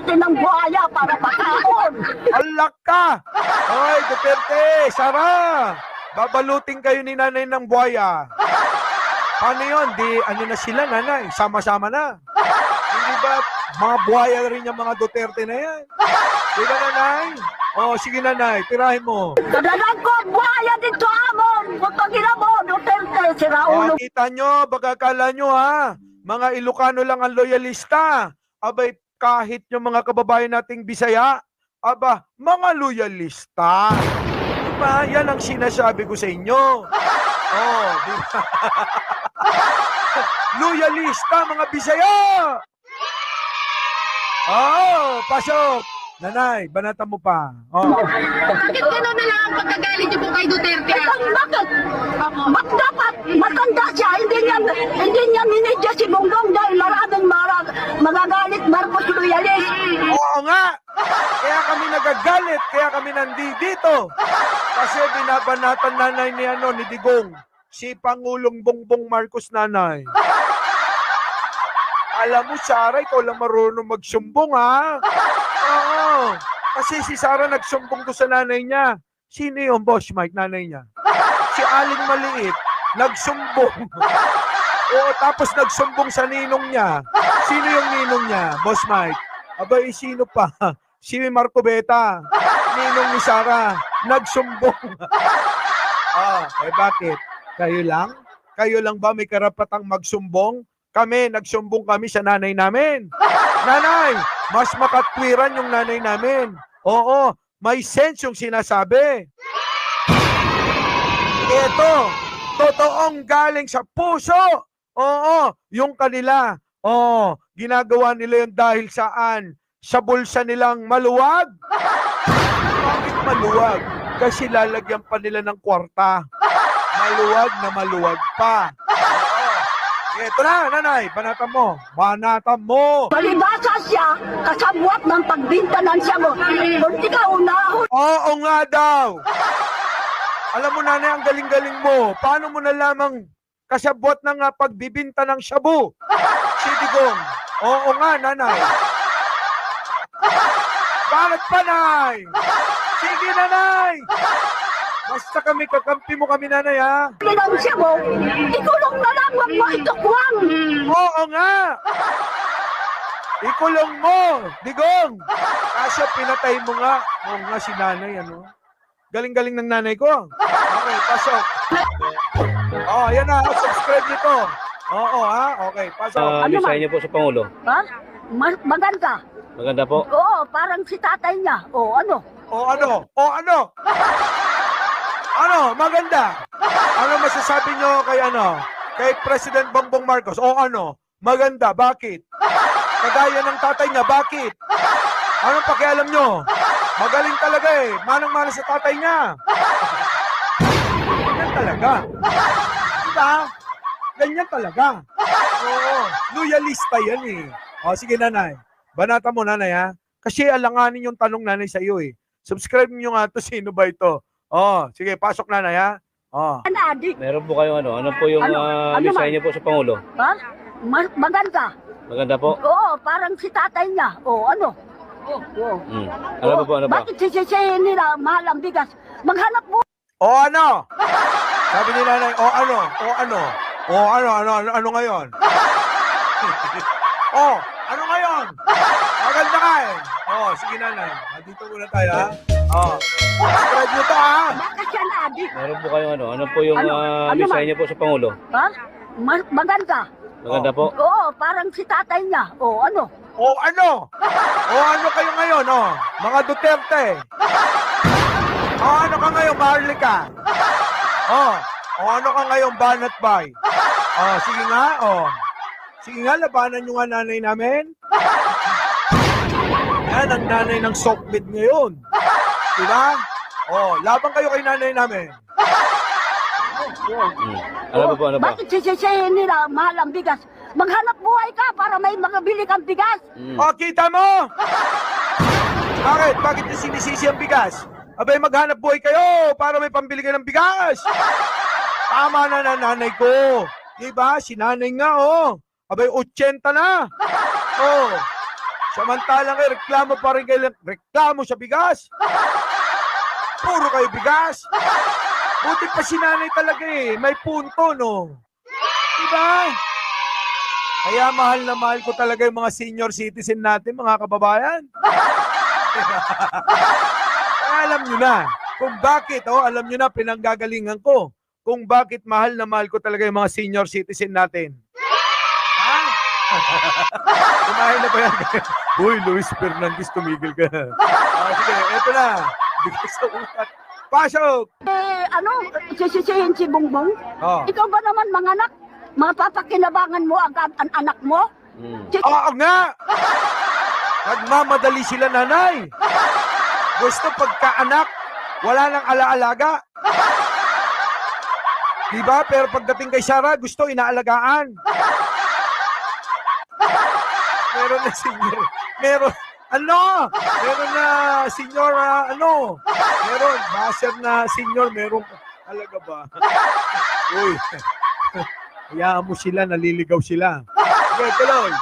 Duterte ng buhaya para pakaon. Alak ka! Hoy, Duterte! Sara! Babalutin kayo ni nanay ng buhaya. Paano yun? Di, ano na sila, nanay? Sama-sama na. Hindi ba mga buhaya rin yung mga Duterte na yan? Di ba, nanay? O, sige, nanay, tirahin mo. Kadalang ko buhaya dito amon. Kung pagina mo, Duterte, sira ulo. O, kita nyo, bagakala nyo ha, mga Ilocano lang ang loyalista. Abay, kahit yung mga kababayan nating Bisaya, aba, mga loyalista. Diba? Yan ang sinasabi ko sa inyo. Oh, diba? Loyalista, mga Bisaya! Oh, pasok! Nanay, banata mo pa. Oh. Bakit gano'n na lang ang pagkagalit niyo po kay Duterte? Bakit? Ba't dapat matanda siya? Hindi niya minidya si Bongbong dahil maraming magagalit Marcos loyalist. Oo nga! Kaya kami nagagalit, kaya kami nandito. Kasi binabanatan nanay ni Digong, si Pangulong Bongbong Marcos nanay. Alam mo, Sarah, ikaw lang marunong magsumbong, ha? Oo. Kasi si Sarah nagsumbong ko sa nanay niya. Sino yung boss, Mike, nanay niya? Si Aling Maliit, nagsumbong. Oo, tapos nagsumbong sa ninong niya. Sino yung ninong niya, boss Mike? Abay, sino pa? Si Marco Beta, ninong ni Sarah, nagsumbong. Bakit? Kayo lang? Kayo lang ba may karapatang magsumbong? Kami, nagsumbong kami sa nanay namin. Nanay, mas makatwiran yung nanay namin. Oo, may sense yung sinasabi. Ito, totoong galing sa puso. Oo, yung kanila. Oo, ginagawa nila yun dahil saan? Sa bulsa nilang maluwag. Bakit maluwag? Kasi lalagyan pa nila ng kwarta. Maluwag na maluwag pa. Ito na, nanay, banatan mo. Banatan mo. Palibasa siya, kasabwat ng pagbintanan siya mo. Kung di ka unahon. Oo nga daw. Alam mo, nanay, ang galing-galing mo. Paano mo nalamang kasabwat ng pagbibinta ng shabu? Si Digong. Oo nga, nanay. Bakit pa, nay? Sige, nanay. Basta kami, kakampi mo kami, nanay, ha? Pinang siya mo, ikulong na lang, wag mo itukwang. Oo nga. Ikulong mo, Digong. Kaso pinatay mo nga. Oo nga si nanay, ano? Galing-galing ng nanay ko. Okay, pasok. Oh, yan na. Subscribe nito. Oo, ha? Okay, pasok. Ano Mensahe man? niyo po sa Pangulo. Ha? Maganda. Maganda po. Oo, parang si tatay niya. O ano? O ano? O ano? Ano? Maganda. Ano masasabi nyo kay ano? Kay President Bongbong Marcos? O ano? Maganda. Bakit? Kagaya ng tatay niya. Bakit? Anong pakialam nyo? Magaling talaga eh. Manang-mana sa tatay niya. Ganyan talaga. Diba? Ganyan talaga. Oo. Loyalista yan eh. O sige, nanay. Banata mo, nanay, ha? Kasi alanganin yung tanong, nanay, sa iyo eh. Subscribe nyo nga to. Sino ba ito? Oh, sige, pasok, nanay, ha? Oh. Adik. Meron po kayong ano? Ano po yung Ano mensahe man? niyo po sa Pangulo? Ha? Maganda. Maganda po. Oo, parang si tatay niya. O ano? Oo. Ano po po? Ano ba? Bakit sisisihin nila mahal ang bigas? Maghanap mo. O ano? Sabi ni nanay, o ano? O ano? O ano ngayon? O, ano ngayon? Maganda ka eh. O, sige, nanay. Dito muna tayo, ha? O, subscribe nyo to, ha? Bakit siya na adik? Meron po kayong ano? Ano po yung Ano mensahe man? niyo po sa Pangulo? Ha? Maganda. Maganda po. Oo, parang si tatay niya. O ano? O ano? O ano kayo ngayon, o? Mga Duterte. O ano ka ngayon, Maharlika? O ano ka ngayon, Banat Bay? O, sige nga, o. Sige nga, labanan nyo nga nanay namin. Yan ang nanay ng sockbit ngayon. Diba? O, laban kayo kay nanay namin. Ano po? Ano ba? Bakit sisisihin nila mahal ang bigas? Maghanap buhay ka para may makabili kang bigas. O, kita mo? Bakit? Bakit nyo sinisisi ang bigas? Abay, maghanap buhay kayo para may pambili kayo ng bigas. Tama na nanay ko. Diba? Si nanay nga, oh. Abay, 80 na. Oh. Samantalang kayo, reklamo pa rin kayo. Reklamo sa bigas. Puro kayo bigas. Buti pa si nanay talaga eh. May punto, no? Diba? Kaya mahal na mahal ko talaga yung mga senior citizen natin, mga kababayan. Kaya alam nyo na kung bakit, alam nyo na pinanggagalingan ko kung bakit mahal na mahal ko talaga yung mga senior citizen natin. Ha? Kumain na ba yan? Uy, Luis Fernandez, tumigil ka. Sige, eto na. Bigay sa ulat. Pasok! Sisisihin si Bongbong? Oh. Ikaw ba naman manganak? Mapapakinabangan mo agad ang anak mo? Oo nga! Nagmamadali sila, nanay. Gusto pagkaanak, wala nang alaalaga. Diba? Pero pagdating kay Sarah, gusto inaalagaan. Meron na senior. Meron na senior, meron, baser na senior, meron, talaga ba? Uy, hayaan mo sila, naliligaw sila. Okay, tuloy.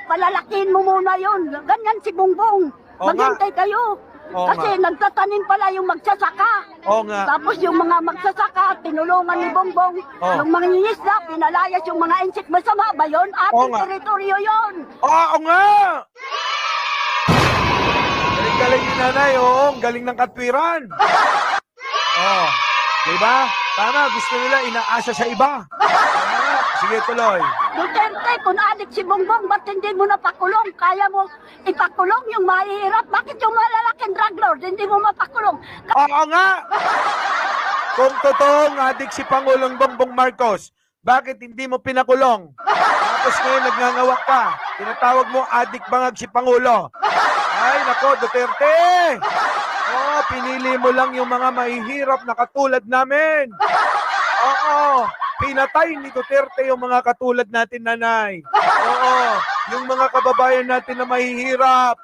Palalakihin mo muna yun. Ganyan si Bongbong. Oo nga. Maghintay kayo. Oo Kasi nga. nagtatanim pala yung magsasaka. Oo nga. Tapos yung mga magsasaka, tinulungan ni Bongbong. Oo. Yung mga ngingisda, pinalayas yung mga insect. Masama ba yun? Oo Ating nga. teritoryo yun. Oo nga! Galing-galing ni nanay, ang galing ng katwiran. Diba? Tama, gusto nila inaasa sa iba. Sige, tuloy. Duterte, kung adik si Bongbong, ba't hindi mo napakulong? Kaya mo ipakulong yung mahihirap? Bakit yung malalaking drug lord, hindi mo mapakulong? Oo nga! Kung totoong adik si Pangulong Bongbong Marcos, bakit hindi mo pinakulong? Tapos ngayon nagngangawa ka. Tinatawag mo adik bangag si Pangulo. Ay, nako, Duterte! Pinili mo lang yung mga mahihirap na katulad namin. Pinatay ni Duterte yung mga katulad natin, nanay. Yung mga kababayan natin na mahihirap.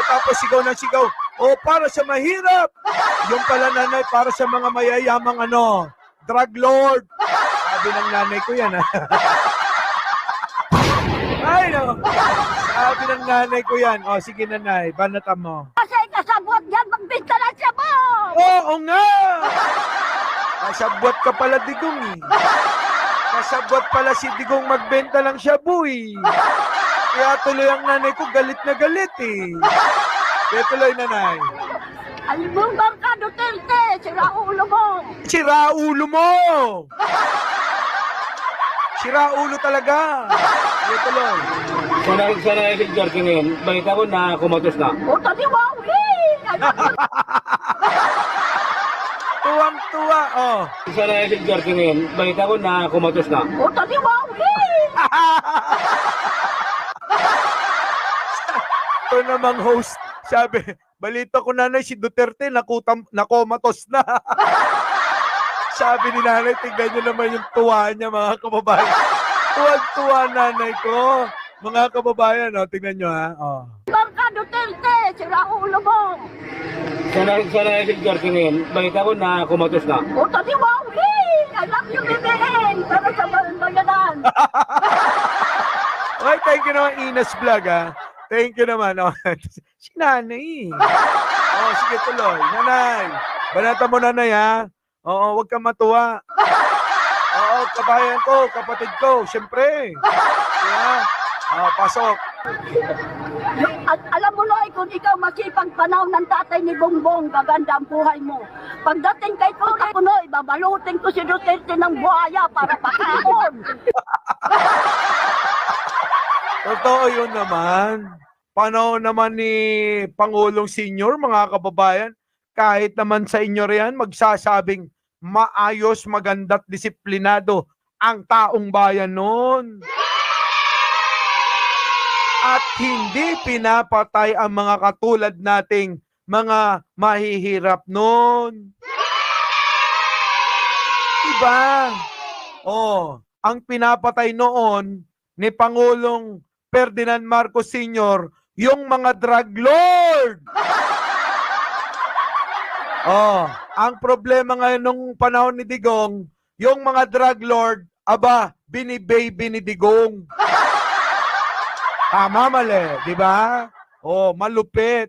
Tapos sigaw na sigaw. Para sa mahirap. Yung pala, nanay, para sa mga mayayamang drug lord. Sabi ng nanay ko yan, ha? Ay, no. Sabi ng nanay ko yan. Sige, nanay, banatan mo. Kasi kasabot yan, magbinta na siya mo! Oo nga! Kasabot ka pala, Digong, eh. Kasabot pala si Digong magbenta ng shabu, eh. Kaya tuloy ang nanay ko, galit na galit, eh. Kaya tuloy, nanay. Alimumbang ka, Duterte! Sira ulo mo! Sira ulo mo! Sira ulo talaga! Kaya tuloy. Sana na si George ngayon, balita ko na kumatos na. O, tabi mo! Tuwang-tuwa, Sana na si George ngayon, balita ko na kumatos na. O, tabi mo! Ito namang host, sabi, balita ko, nanay, si Duterte nakomatos na. Sabi ni nanay, tingnan nyo naman yung tuwa niya, mga kababayan. Tuwag-tuwa, nanay ko. Mga kababayan, tingnan nyo, ha. Alimumbang ka, Duterte! Sira ulo mo! Sana na si George ngayon, balita ko na kumatos na. O, tabi mo! I love you, BBM! Para sa bayanan! Okay, thank you naman, Ines Vlog, ha. Thank you naman. Si nanay. Sige, tuloy. Nanay. Banata mo, nanay, ha. Huwag kang matuwa. Kabayan ko, kapatid ko, syempre. Pasok. Alam mo, Noy, kung ikaw masipag panahon ng tatay ni Bongbong, gaganda ang buhay mo. Pagdating kay Tuta ko, Noy, babalutin ko si Duterte ng buhaya para pakaon. Totoo yun naman. Panahon naman ni Pangulong Senior, mga kababayan, kahit naman sa inyo riyan, magsasabing maayos, maganda't disiplinado ang taong bayan noon. At hindi pinapatay ang mga katulad nating mga mahihirap noon. Diba? Ang pinapatay noon ni Pangulong Ferdinand Marcos Sr., yung mga drug lord. Ang problema ngayon nung panahon ni Digong, yung mga drug lord, aba, binibaby ni Digong. Tama, mali. Di ba? Oh, malupit.